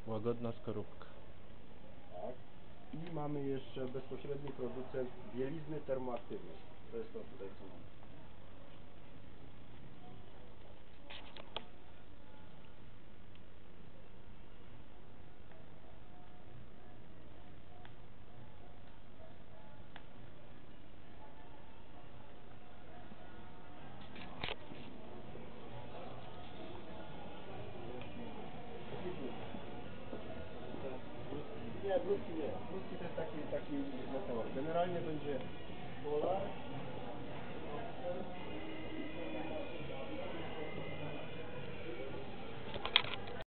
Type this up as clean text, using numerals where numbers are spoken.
Łagodna skorupka. Tak. I mamy jeszcze bezpośredni producent bielizny termoaktywnej. To jest to tutaj, co mamy. Nie, brudki nie. Brudki to jest taki meteor. Generalnie będzie polar,